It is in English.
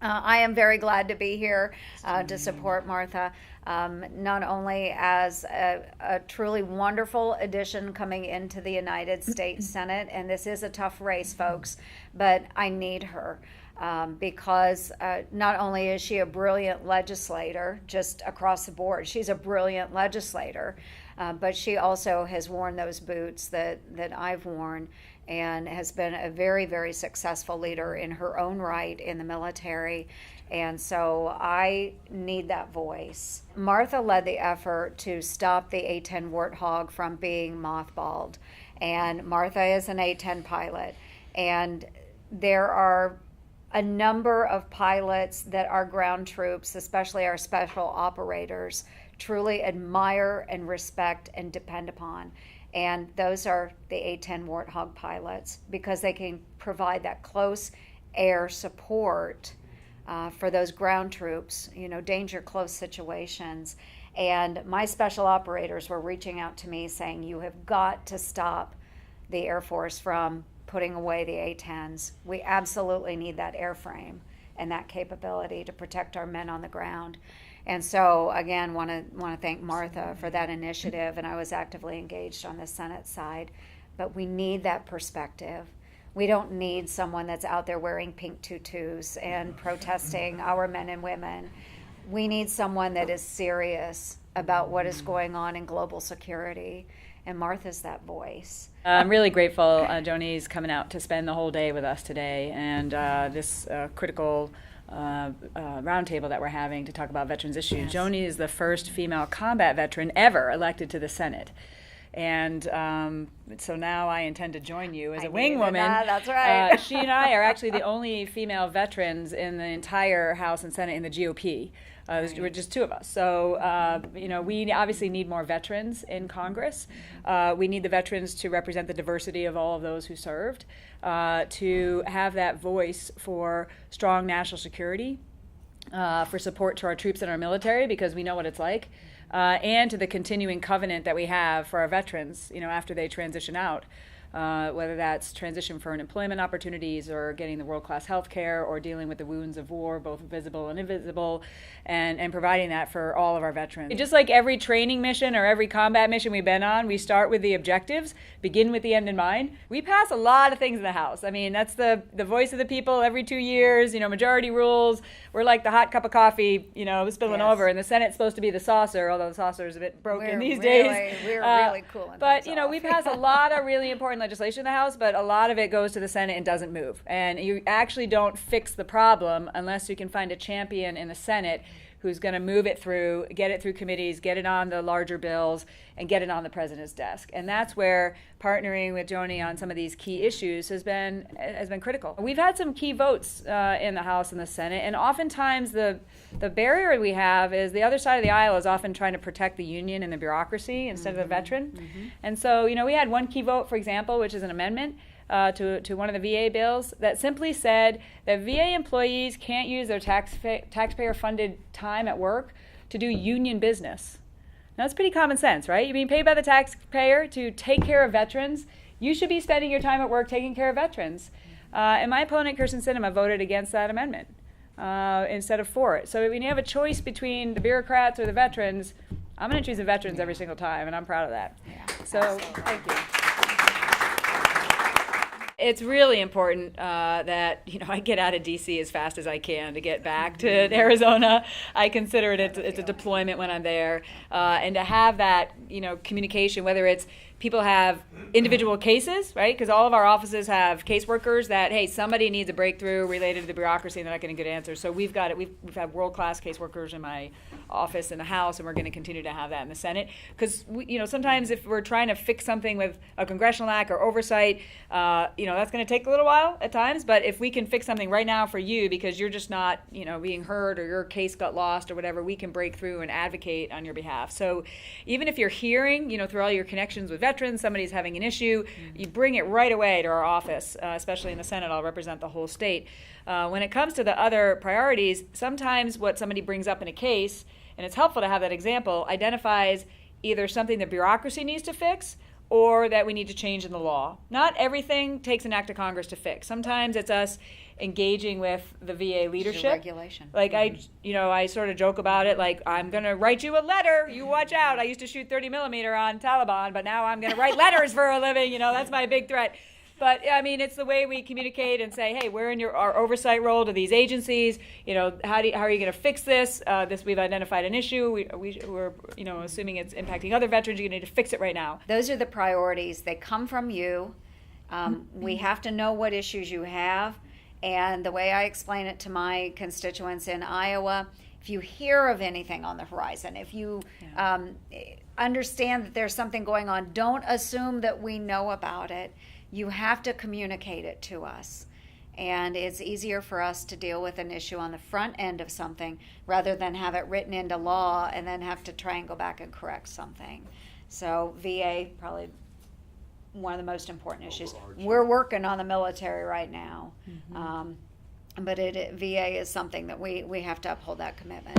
I am very glad to be here to support Martha, not only as a truly wonderful addition coming into the United States Senate, and this is a tough race, folks, but I need her. Because not only is she a brilliant legislator just across the board, she's a brilliant legislator, but she also has worn those boots that I've worn and has been a very, very successful leader in her own right in the military. And so I need that voice. Martha led the effort to stop the A-10 Warthog from being mothballed. And Martha is an A-10 pilot. And there are a number of pilots that our ground troops, especially our special operators, truly admire and respect and depend upon. And those are the A-10 Warthog pilots because they can provide that close air support for those ground troops, danger close situations. And my special operators were reaching out to me saying, you have got to stop the Air Force from putting away the A-10s. We absolutely need that airframe and that capability to protect our men on the ground. And so, again, want to thank Martha for that initiative, and I was actively engaged on the Senate side. But we need that perspective. We don't need someone that's out there wearing pink tutus and protesting our men and women. We need someone that is serious about what is going on in global security, and Martha's that voice. I'm really grateful Joni's coming out to spend the whole day with us today, and this critical roundtable that we're having to talk about veterans issues. Yes. Joni is the first female combat veteran ever elected to the Senate. And so now I intend to join you as a wing woman. That's right. She and I are actually the only female veterans in the entire House and Senate in the GOP. We're just two of us. So, we obviously need more veterans in Congress. We need the veterans to represent the diversity of all of those who served, to have that voice for strong national security, for support to our troops and our military, because we know what it's like, and to the continuing covenant that we have for our veterans, after they transition out. Whether that's transition for employment opportunities or getting the world-class health care or dealing with the wounds of war, both visible and invisible, and providing that for all of our veterans. Just like every training mission or every combat mission we've been on, we start with the objectives, begin with the end in mind. We pass a lot of things in the House. I mean, that's the voice of the people every 2 years, majority rules. We're like the hot cup of coffee, spilling Yes. over, and the Senate's supposed to be the saucer, although the saucer is a bit broken these days. We're really cooling But, things off. we pass a lot of really important legislation in the House, but a lot of it goes to the Senate and doesn't move. And you actually don't fix the problem unless you can find a champion in the Senate who's going to move it through, get it through committees, get it on the larger bills, and get it on the president's desk. And that's where partnering with Joni on some of these key issues has been critical. We've had some key votes in the House and the Senate, and oftentimes the barrier we have is the other side of the aisle is often trying to protect the union and the bureaucracy instead of the veteran. Mm-hmm. And so, we had one key vote, for example, which is an amendment to one of the VA bills that simply said that VA employees can't use their taxpayer-funded time at work to do union business. Now, that's pretty common sense, right? You're being paid by the taxpayer to take care of veterans. You should be spending your time at work taking care of veterans. And my opponent, Kirsten Sinema, voted against that amendment instead of for it. So when you have a choice between the bureaucrats or the veterans, I'm going to choose the veterans every single time, and I'm proud of that. Yeah, so absolutely. Thank you. It's really important that I get out of D.C. as fast as I can to get back to Arizona. I consider it's a deployment when I'm there, and to have that communication, whether it's people have individual cases, right? Because all of our offices have caseworkers that, hey, somebody needs a breakthrough related to the bureaucracy and they're not getting good answers. So we've got it. We've had world-class caseworkers in my office in the House, and we're going to continue to have that in the Senate. Because sometimes if we're trying to fix something with a congressional act or oversight, that's going to take a little while at times. But if we can fix something right now for you because you're just not, being heard or your case got lost or whatever, we can break through and advocate on your behalf. So even if you're hearing, through all your connections with veterans, somebody's having an issue, you bring it right away to our office, especially in the Senate. I'll represent the whole state. When it comes to the other priorities, sometimes what somebody brings up in a case, and it's helpful to have that example, identifies either something the bureaucracy needs to fix or that we need to change in the law. Not everything takes an act of Congress to fix. Sometimes it's us engaging with the VA leadership. Regulation. Like I sort of joke about it. Like, I'm gonna write you a letter. You watch out. I used to shoot 30 millimeter on Taliban, but now I'm gonna write letters for a living. That's my big threat. But I mean, it's the way we communicate and say, hey, we're in our oversight role to these agencies. How are you going to fix this? We've identified an issue. We're assuming it's impacting other veterans. You need to fix it right now. Those are the priorities. They come from you. We have to know what issues you have. And the way I explain it to my constituents in Iowa, if you hear of anything on the horizon, if you understand that there's something going on, don't assume that we know about it. You have to communicate it to us. And it's easier for us to deal with an issue on the front end of something rather than have it written into law and then have to try and go back and correct something. So VA, probably one of the most important issues. We're working on the military right now. But VA is something that we have to uphold that commitment.